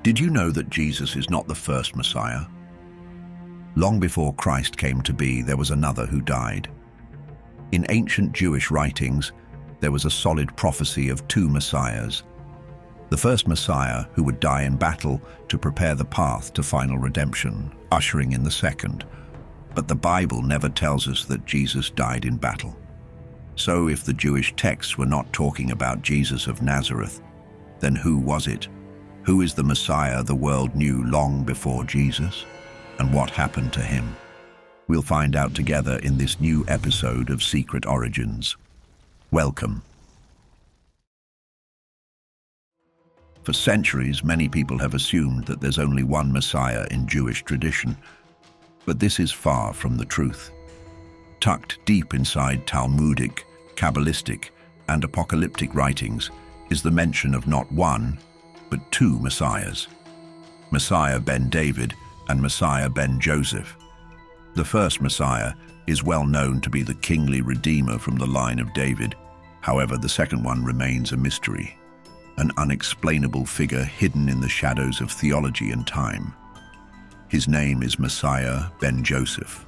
Did you know that Jesus is not the first Messiah? Long before Christ came to be, there was another who died. In ancient Jewish writings, there was a solid prophecy of two Messiahs. The first Messiah who would die in battle to prepare the path to final redemption, ushering in the second. But the Bible never tells us that Jesus died in battle. So if the Jewish texts were not talking about Jesus of Nazareth, then who was it? Who is the Messiah the world knew long before Jesus? And what happened to him? We'll find out together in this new episode of Secret Origins. Welcome. For centuries, many people have assumed that there's only one Messiah in Jewish tradition. But this is far from the truth. Tucked deep inside Talmudic, Kabbalistic, and apocalyptic writings is the mention of not one, but two Messiahs. Messiah ben David and Messiah ben Joseph. The first Messiah is well known to be the kingly redeemer from the line of David. However, the second one remains a mystery, an unexplainable figure hidden in the shadows of theology and time. His name is Messiah ben Joseph.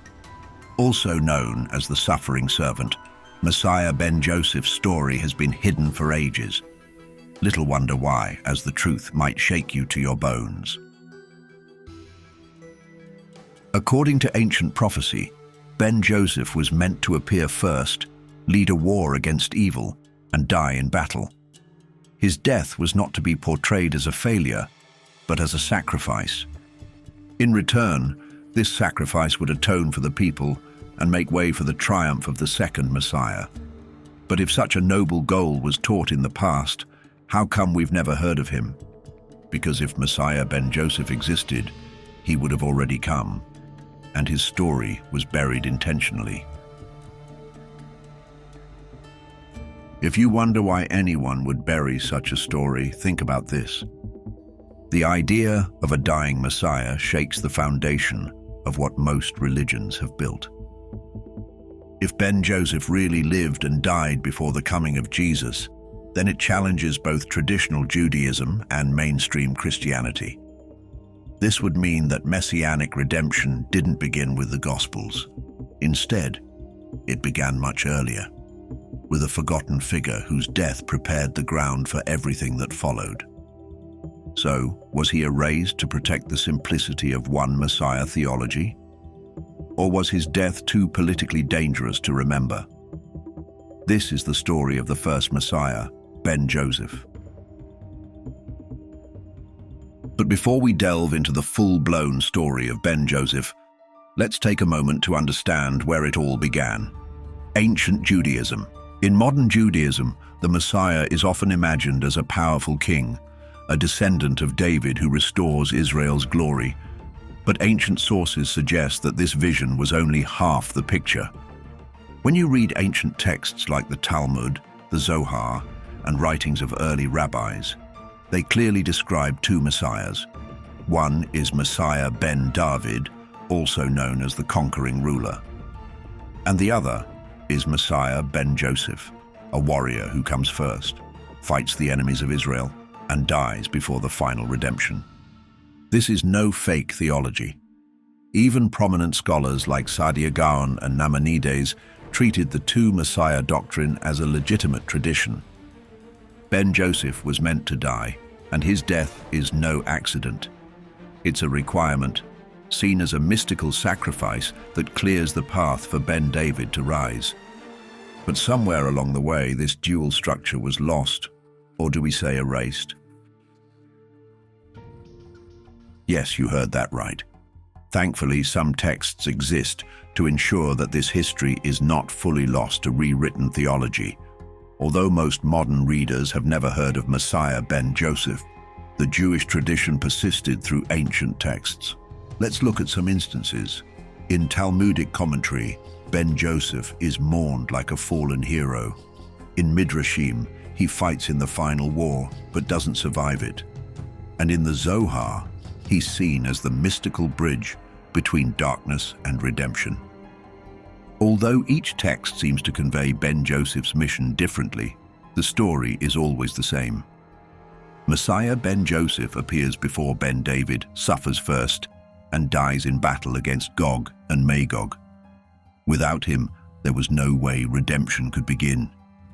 Also known as the suffering servant, Messiah ben Joseph's story has been hidden for ages. Little wonder why, as the truth might shake you to your bones. According to ancient prophecy, ben Joseph was meant to appear first, lead a war against evil, and die in battle. His death was not to be portrayed as a failure, but as a sacrifice. In return, this sacrifice would atone for the people and make way for the triumph of the second Messiah. But if such a noble goal was taught in the past, how come we've never heard of him? Because if Messiah ben Joseph existed, he would have already come, and his story was buried intentionally. If you wonder why anyone would bury such a story, think about this. The idea of a dying Messiah shakes the foundation of what most religions have built. If ben Joseph really lived and died before the coming of Jesus, then it challenges both traditional Judaism and mainstream Christianity. This would mean that messianic redemption didn't begin with the Gospels. Instead, it began much earlier, with a forgotten figure whose death prepared the ground for everything that followed. So, was he erased to protect the simplicity of one Messiah theology? Or was his death too politically dangerous to remember? This is the story of the first Messiah, ben Joseph. But before we delve into the full-blown story of ben Joseph, let's take a moment to understand where it all began. Ancient Judaism. In modern Judaism, the Messiah is often imagined as a powerful king, a descendant of David who restores Israel's glory. But ancient sources suggest that this vision was only half the picture. When you read ancient texts like the Talmud, the Zohar, and writings of early rabbis, they clearly describe two messiahs. One is Messiah ben David, also known as the conquering ruler. And the other is Messiah ben Joseph, a warrior who comes first, fights the enemies of Israel, and dies before the final redemption. This is no fake theology. Even prominent scholars like Saadia Gaon and Nachmanides treated the two Messiah doctrine as a legitimate tradition. Ben Joseph was meant to die, and his death is no accident. It's a requirement, seen as a mystical sacrifice that clears the path for Ben David to rise. But somewhere along the way, this dual structure was lost, or do we say erased? Yes, you heard that right. Thankfully, some texts exist to ensure that this history is not fully lost to rewritten theology. Although most modern readers have never heard of Messiah ben Joseph, the Jewish tradition persisted through ancient texts. Let's look at some instances. In Talmudic commentary, ben Joseph is mourned like a fallen hero. In Midrashim, he fights in the final war, but doesn't survive it. And in the Zohar, he's seen as the mystical bridge between darkness and redemption. Although each text seems to convey Ben Joseph's mission differently, the story is always the same. Messiah ben Joseph appears before Ben David, suffers first, and dies in battle against Gog and Magog. Without him, there was no way redemption could begin.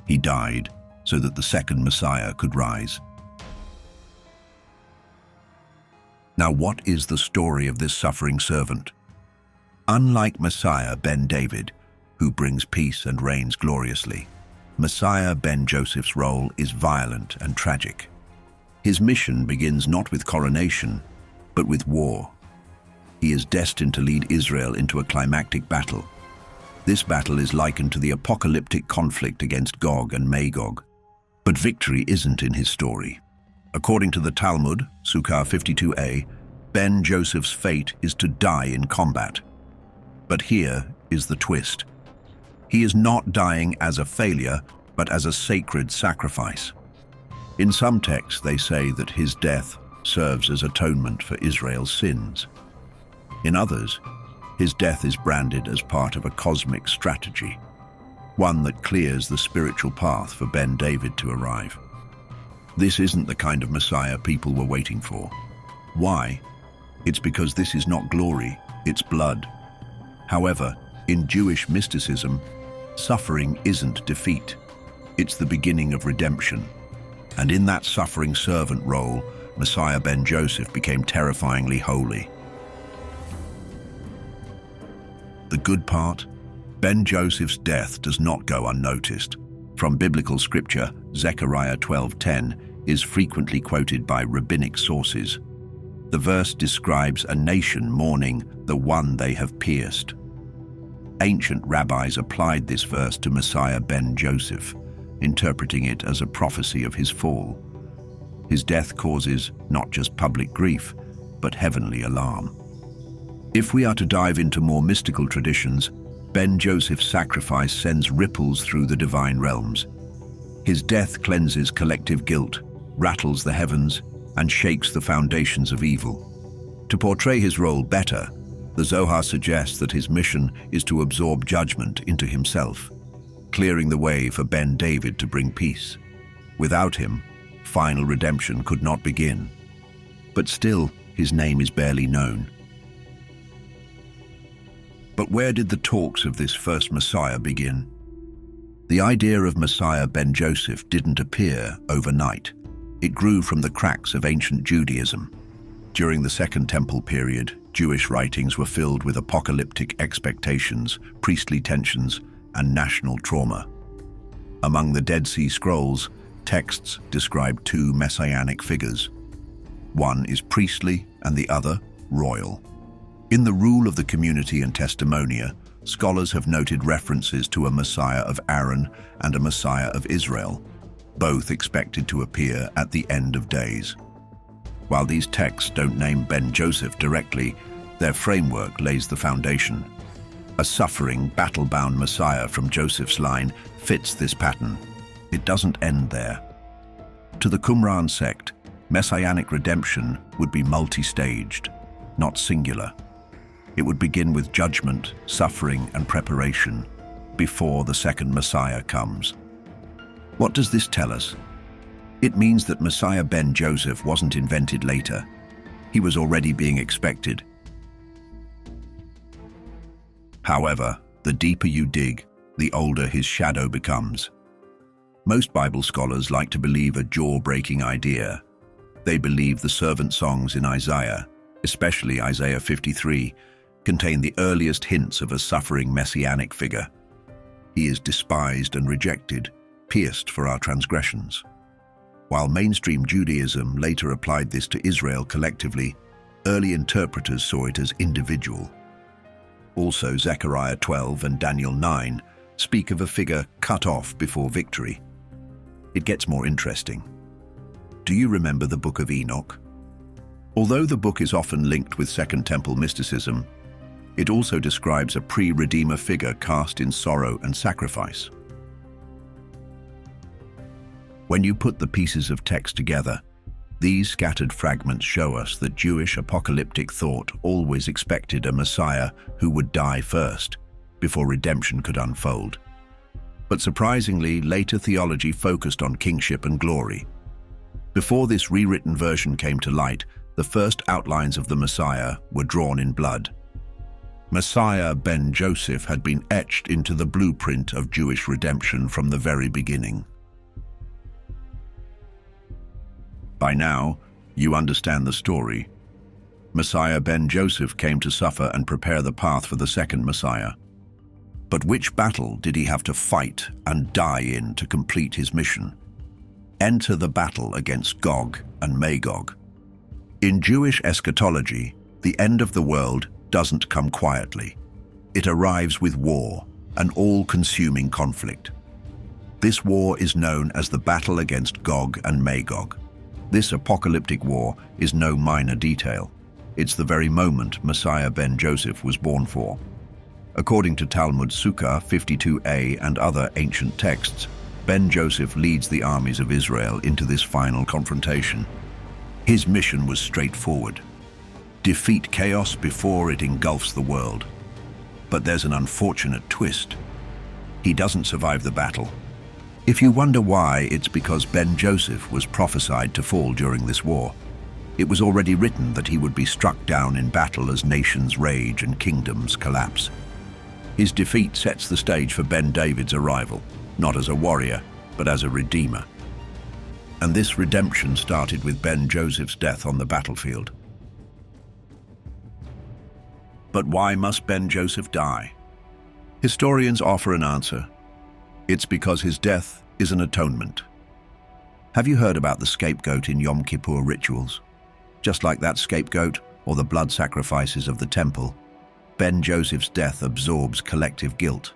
He died so that the second Messiah could rise. Now, what is the story of this suffering servant? Unlike Messiah ben David, who brings peace and reigns gloriously, Messiah ben Joseph's role is violent and tragic. His mission begins not with coronation, but with war. He is destined to lead Israel into a climactic battle. This battle is likened to the apocalyptic conflict against Gog and Magog. But victory isn't in his story. According to the Talmud, Sukkah 52a, Ben Joseph's fate is to die in combat. But here is the twist. He is not dying as a failure, but as a sacred sacrifice. In some texts, they say that his death serves as atonement for Israel's sins. In others, his death is branded as part of a cosmic strategy, one that clears the spiritual path for Ben David to arrive. This isn't the kind of Messiah people were waiting for. Why? It's because this is not glory, it's blood. However, in Jewish mysticism, suffering isn't defeat. It's the beginning of redemption. And in that suffering servant role, Messiah ben Joseph became terrifyingly holy. The good part? Ben Joseph's death does not go unnoticed. From biblical scripture, Zechariah 12:10 is frequently quoted by rabbinic sources. The verse describes a nation mourning the one they have pierced. Ancient rabbis applied this verse to Messiah ben Joseph, interpreting it as a prophecy of his fall. His death causes not just public grief, but heavenly alarm. If we are to dive into more mystical traditions, Ben Joseph's sacrifice sends ripples through the divine realms. His death cleanses collective guilt, rattles the heavens, and shakes the foundations of evil. To portray his role better, the Zohar suggests that his mission is to absorb judgment into himself, clearing the way for Ben David to bring peace. Without him, final redemption could not begin. But still, his name is barely known. But where did the talks of this first Messiah begin? The idea of Messiah ben Joseph didn't appear overnight. It grew from the cracks of ancient Judaism. During the Second Temple period, Jewish writings were filled with apocalyptic expectations, priestly tensions, and national trauma. Among the Dead Sea Scrolls, texts describe two messianic figures. One is priestly and the other royal. In the Rule of the Community and Testimonia, scholars have noted references to a Messiah of Aaron and a Messiah of Israel, both expected to appear at the end of days. While these texts don't name Ben Joseph directly, their framework lays the foundation. A suffering, battle-bound Messiah from Joseph's line fits this pattern. It doesn't end there. To the Qumran sect, messianic redemption would be multi-staged, not singular. It would begin with judgment, suffering, and preparation before the second Messiah comes. What does this tell us? It means that Messiah ben Joseph wasn't invented later. He was already being expected. However, the deeper you dig, the older his shadow becomes. Most Bible scholars like to believe a jaw-breaking idea. They believe the servant songs in Isaiah, especially Isaiah 53, contain the earliest hints of a suffering messianic figure. He is despised and rejected, pierced for our transgressions. While mainstream Judaism later applied this to Israel collectively, early interpreters saw it as individual. Also, Zechariah 12 and Daniel 9 speak of a figure cut off before victory. It gets more interesting. Do you remember the Book of Enoch? Although the book is often linked with Second Temple mysticism, it also describes a pre-Redeemer figure cast in sorrow and sacrifice. When you put the pieces of text together, these scattered fragments show us that Jewish apocalyptic thought always expected a Messiah who would die first, before redemption could unfold. But surprisingly, later theology focused on kingship and glory. Before this rewritten version came to light, the first outlines of the Messiah were drawn in blood. Messiah ben Joseph had been etched into the blueprint of Jewish redemption from the very beginning. By now, you understand the story. Messiah ben Joseph came to suffer and prepare the path for the second Messiah. But which battle did he have to fight and die in to complete his mission? Enter the battle against Gog and Magog. In Jewish eschatology, the end of the world doesn't come quietly. It arrives with war, an all-consuming conflict. This war is known as the battle against Gog and Magog. This apocalyptic war is no minor detail. It's the very moment Messiah ben Joseph was born for. According to Talmud Sukkah 52a and other ancient texts, ben Joseph leads the armies of Israel into this final confrontation. His mission was straightforward: defeat chaos before it engulfs the world. But there's an unfortunate twist. He doesn't survive the battle. If you wonder why, it's because ben Joseph was prophesied to fall during this war. It was already written that he would be struck down in battle as nations rage and kingdoms collapse. His defeat sets the stage for Ben David's arrival, not as a warrior, but as a redeemer. And this redemption started with Ben Joseph's death on the battlefield. But why must Ben Joseph die? Historians offer an answer. It's because his death is an atonement. Have you heard about the scapegoat in Yom Kippur rituals? Just like that scapegoat or the blood sacrifices of the temple, Ben Joseph's death absorbs collective guilt.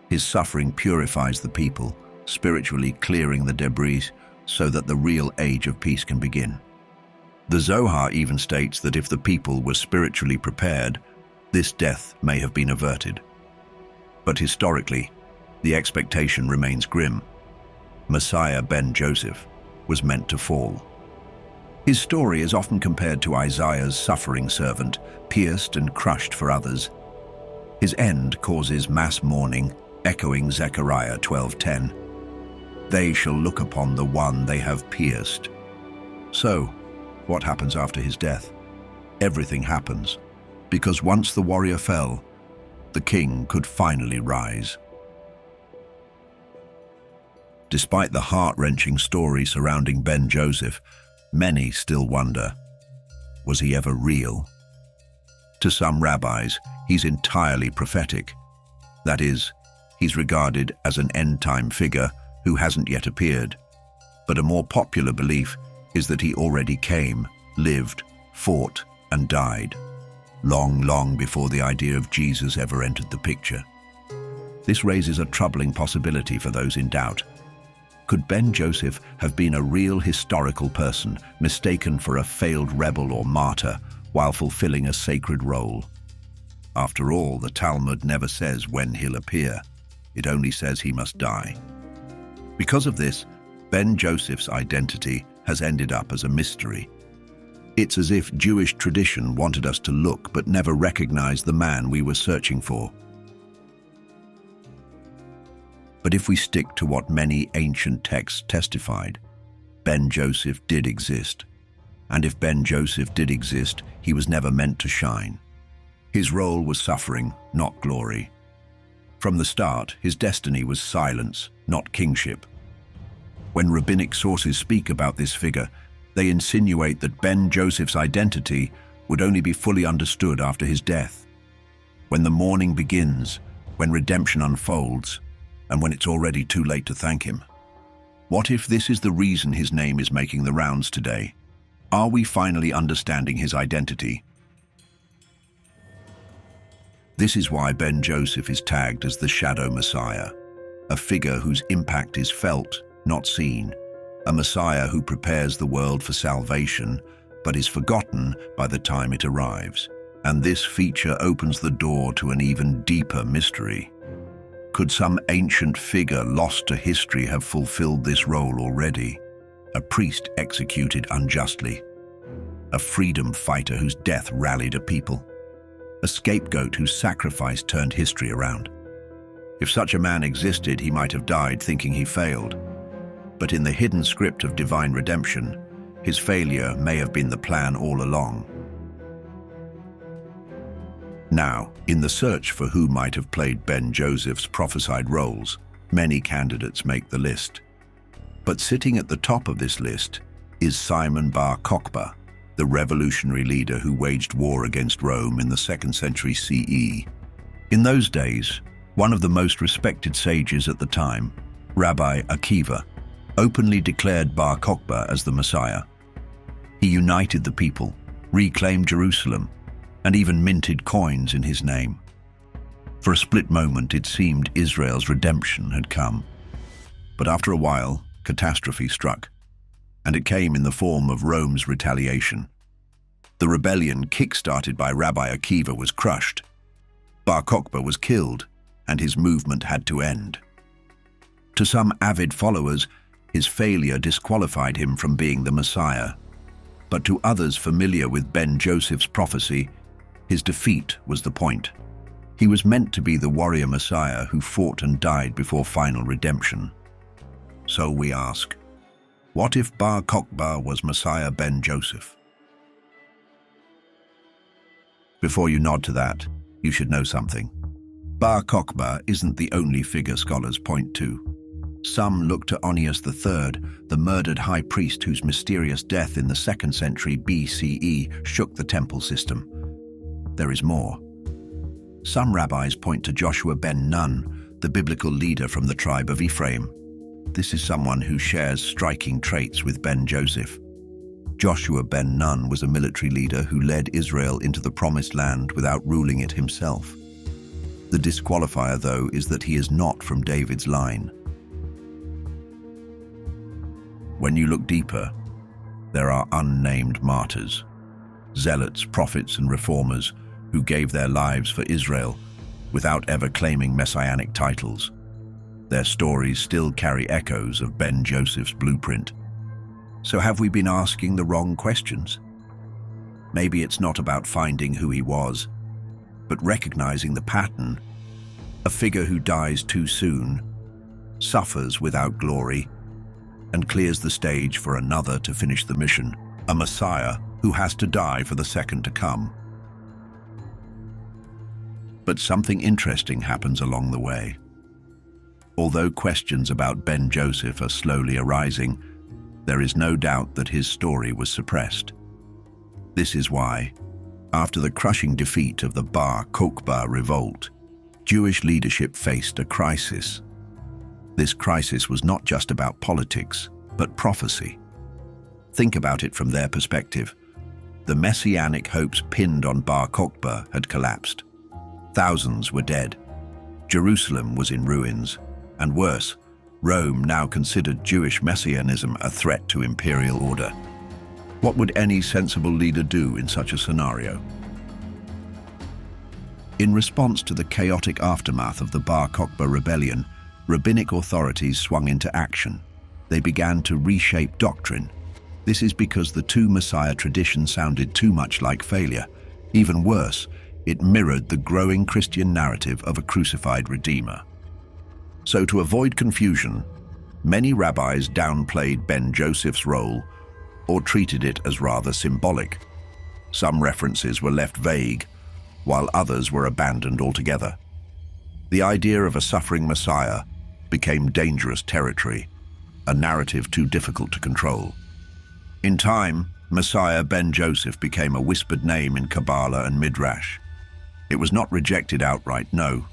His suffering purifies the people, spiritually clearing the debris so that the real age of peace can begin. The Zohar even states that if the people were spiritually prepared, this death may have been averted. But historically, the expectation remains grim. Messiah ben Joseph was meant to fall. His story is often compared to Isaiah's suffering servant, pierced and crushed for others. His end causes mass mourning, echoing Zechariah 12:10. They shall look upon the one they have pierced. So, what happens after his death? Everything happens, because once the warrior fell, the king could finally rise. Despite the heart-wrenching story surrounding Ben Joseph, many still wonder, was he ever real? To some rabbis, he's entirely prophetic. That is, he's regarded as an end-time figure who hasn't yet appeared. But a more popular belief is that he already came, lived, fought, and died, long before the idea of Jesus ever entered the picture. This raises a troubling possibility for those in doubt. Could Ben Joseph have been a real historical person, mistaken for a failed rebel or martyr, while fulfilling a sacred role? After all, the Talmud never says when he'll appear. It only says he must die. Because of this, Ben Joseph's identity has ended up as a mystery. It's as if Jewish tradition wanted us to look but never recognize the man we were searching for. But if we stick to what many ancient texts testified, Ben Joseph did exist. And if Ben Joseph did exist, he was never meant to shine. His role was suffering, not glory. From the start, his destiny was silence, not kingship. When rabbinic sources speak about this figure, they insinuate that Ben Joseph's identity would only be fully understood after his death. When the mourning begins, when redemption unfolds, and when it's already too late to thank him. What if this is the reason his name is making the rounds today? Are we finally understanding his identity? This is why Ben Joseph is tagged as the Shadow Messiah, a figure whose impact is felt, not seen, a Messiah who prepares the world for salvation, but is forgotten by the time it arrives. And this feature opens the door to an even deeper mystery. Could some ancient figure lost to history have fulfilled this role already? A priest executed unjustly, a freedom fighter whose death rallied a people, a scapegoat whose sacrifice turned history around. If such a man existed, he might have died thinking he failed. But in the hidden script of divine redemption, his failure may have been the plan all along. Now, in the search for who might have played Ben Joseph's prophesied roles, many candidates make the list. But sitting at the top of this list is Simon bar Kokhba, the revolutionary leader who waged war against Rome in the 2nd century CE. In those days, one of the most respected sages at the time, Rabbi Akiva, openly declared Bar Kokhba as the Messiah. He united the people, reclaimed Jerusalem, and even minted coins in his name. For a split moment, it seemed Israel's redemption had come. But after a while, catastrophe struck, and it came in the form of Rome's retaliation. The rebellion kick-started by Rabbi Akiva was crushed. Bar Kokhba was killed, and his movement had to end. To some avid followers, his failure disqualified him from being the Messiah. But to others familiar with Ben Joseph's prophecy, his defeat was the point. He was meant to be the warrior Messiah who fought and died before final redemption. So we ask, what if Bar Kokhba was Messiah Ben Joseph? Before you nod to that, you should know something. Bar Kokhba isn't the only figure scholars point to. Some look to Onias III, the murdered high priest whose mysterious death in the 2nd century BCE shook the temple system. There is more. Some rabbis point to Joshua ben Nun, the biblical leader from the tribe of Ephraim. This is someone who shares striking traits with Ben Joseph. Joshua ben Nun was a military leader who led Israel into the promised land without ruling it himself. The disqualifier, though, is that he is not from David's line. When you look deeper, there are unnamed martyrs, zealots, prophets, and reformers who gave their lives for Israel without ever claiming messianic titles. Their stories still carry echoes of Ben Joseph's blueprint. So have we been asking the wrong questions? Maybe it's not about finding who he was, but recognizing the pattern. A figure who dies too soon, suffers without glory, and clears the stage for another to finish the mission. A Messiah who has to die for the second to come. But something interesting happens along the way. Although questions about Ben Joseph are slowly arising, there is no doubt that his story was suppressed. This is why, after the crushing defeat of the Bar Kokhba revolt, Jewish leadership faced a crisis. This crisis was not just about politics, but prophecy. Think about it from their perspective. The messianic hopes pinned on Bar Kokhba had collapsed. Thousands were dead. Jerusalem was in ruins. And worse, Rome now considered Jewish messianism a threat to imperial order. What would any sensible leader do in such a scenario? In response to the chaotic aftermath of the Bar Kokhba rebellion, rabbinic authorities swung into action. They began to reshape doctrine. This is because the two Messiah tradition sounded too much like failure. Even worse, it mirrored the growing Christian narrative of a crucified Redeemer. So to avoid confusion, many rabbis downplayed Ben Joseph's role or treated it as rather symbolic. Some references were left vague, while others were abandoned altogether. The idea of a suffering Messiah became dangerous territory, a narrative too difficult to control. In time, Messiah Ben Joseph became a whispered name in Kabbalah and Midrash. It was not rejected outright, no,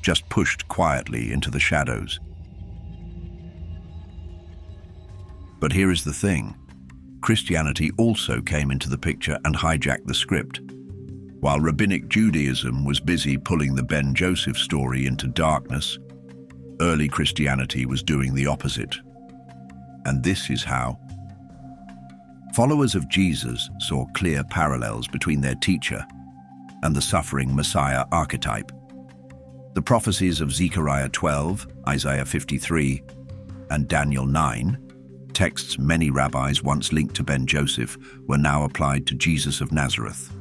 just pushed quietly into the shadows. But here is the thing. Christianity also came into the picture and hijacked the script. While rabbinic Judaism was busy pulling the Ben Joseph story into darkness, early Christianity was doing the opposite. And this is how. Followers of Jesus saw clear parallels between their teacher and the suffering Messiah archetype. The prophecies of Zechariah 12, Isaiah 53, and Daniel 9, texts many rabbis once linked to Ben Joseph, were now applied to Jesus of Nazareth.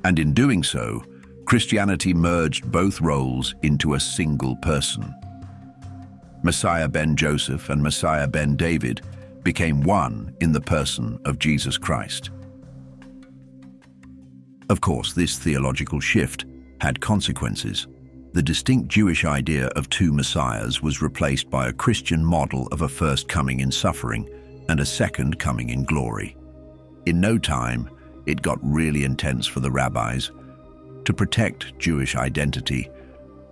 And in doing so, Christianity merged both roles into a single person. Messiah ben Joseph and Messiah ben David became one in the person of Jesus Christ. Of course, this theological shift had consequences. The distinct Jewish idea of two messiahs was replaced by a Christian model of a first coming in suffering and a second coming in glory. In no time, it got really intense for the rabbis. To protect Jewish identity,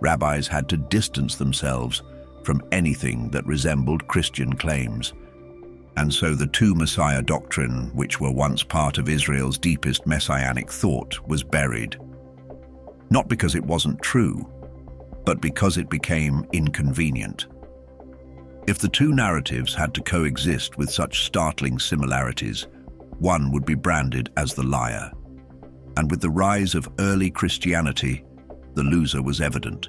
rabbis had to distance themselves from anything that resembled Christian claims. And so the two Messiah doctrine, which were once part of Israel's deepest messianic thought, was buried. Not because it wasn't true, but because it became inconvenient. If the two narratives had to coexist with such startling similarities, one would be branded as the liar. And with the rise of early Christianity, the loser was evident.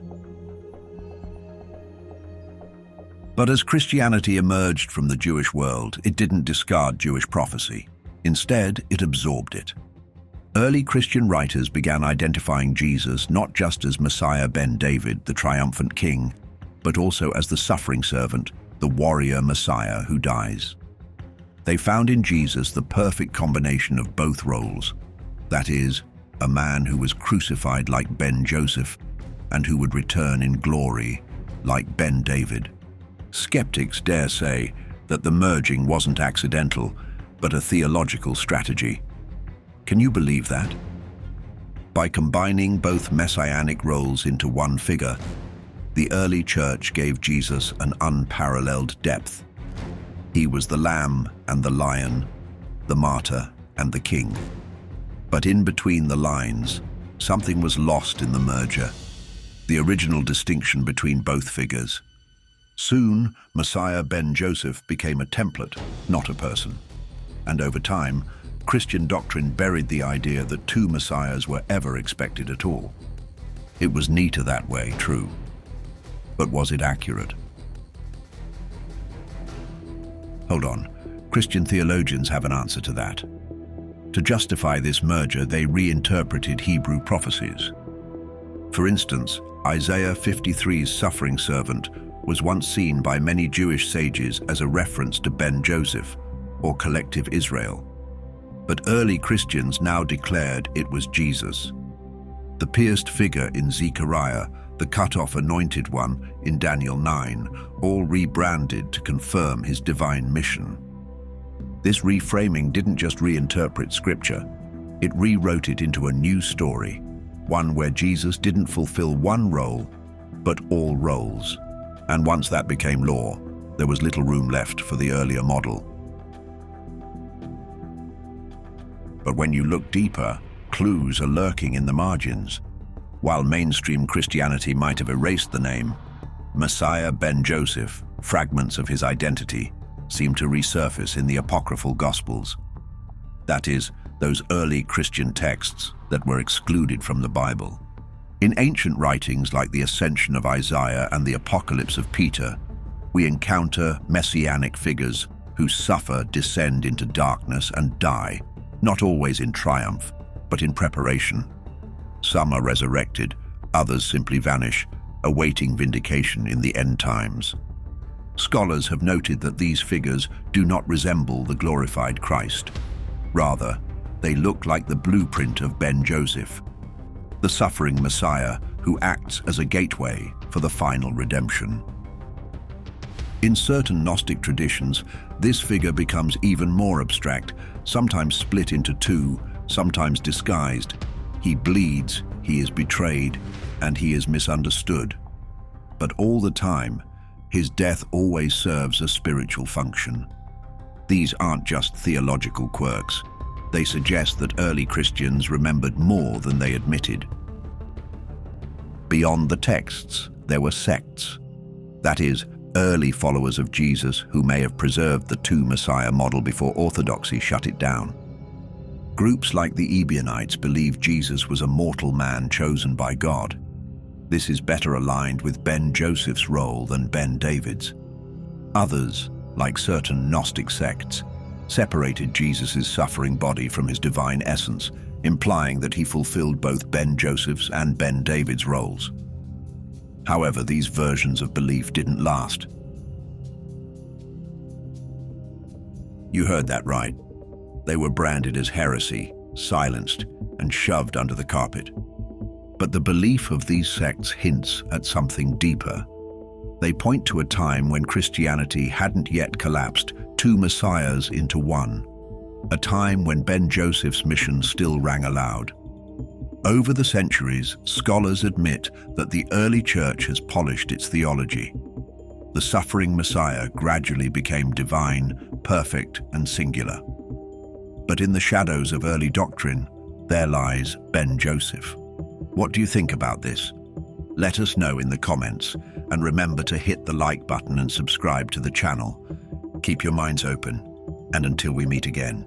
But as Christianity emerged from the Jewish world, it didn't discard Jewish prophecy. Instead, it absorbed it. Early Christian writers began identifying Jesus not just as Messiah ben David, the triumphant king, but also as the suffering servant, the warrior Messiah who dies. They found in Jesus the perfect combination of both roles. That is, a man who was crucified like ben Joseph and who would return in glory like ben David. Skeptics dare say that the merging wasn't accidental, but a theological strategy. Can you believe that? By combining both messianic roles into one figure, the early church gave Jesus an unparalleled depth. He was the lamb and the lion, the martyr and the king. But in between the lines, something was lost in the merger, the original distinction between both figures. Soon, Messiah ben Joseph became a template, not a person. And over time, Christian doctrine buried the idea that two messiahs were ever expected at all. It was neater that way, true. But was it accurate? Hold on. Christian theologians have an answer to that. To justify this merger, they reinterpreted Hebrew prophecies. For instance, Isaiah 53's suffering servant was once seen by many Jewish sages as a reference to ben Joseph, or collective Israel. But early Christians now declared it was Jesus. The pierced figure in Zechariah, the cut-off anointed one in Daniel 9, all rebranded to confirm his divine mission. This reframing didn't just reinterpret Scripture, it rewrote it into a new story, one where Jesus didn't fulfill one role, but all roles. And once that became law, there was little room left for the earlier model. But when you look deeper, clues are lurking in the margins. While mainstream Christianity might have erased the name, Messiah ben Joseph, fragments of his identity, seem to resurface in the apocryphal Gospels. That is, those early Christian texts that were excluded from the Bible. In ancient writings like the Ascension of Isaiah and the Apocalypse of Peter, we encounter messianic figures who suffer, descend into darkness, and die, not always in triumph, but in preparation. Some are resurrected, others simply vanish, awaiting vindication in the end times. Scholars have noted that these figures do not resemble the glorified Christ. Rather, they look like the blueprint of ben Joseph, the suffering Messiah who acts as a gateway for the final redemption. In certain Gnostic traditions, this figure becomes even more abstract, sometimes split into two, sometimes disguised. He bleeds, he is betrayed, and he is misunderstood. But all the time, his death always serves a spiritual function. These aren't just theological quirks. They suggest that early Christians remembered more than they admitted. Beyond the texts, there were sects. That is, early followers of Jesus who may have preserved the two Messiah model before orthodoxy shut it down. Groups like the Ebionites believed Jesus was a mortal man chosen by God. This is better aligned with ben Joseph's role than ben David's. Others, like certain Gnostic sects, separated Jesus' suffering body from his divine essence, implying that he fulfilled both ben Joseph's and ben David's roles. However, these versions of belief didn't last. You heard that right. They were branded as heresy, silenced, and shoved under the carpet. But the belief of these sects hints at something deeper. They point to a time when Christianity hadn't yet collapsed two messiahs into one, a time when Ben Joseph's mission still rang aloud. Over the centuries, scholars admit that the early church has polished its theology. The suffering Messiah gradually became divine, perfect, and singular. But in the shadows of early doctrine, there lies Ben Joseph. What do you think about this? Let us know in the comments, and remember to hit the like button and subscribe to the channel. Keep your minds open, and until we meet again.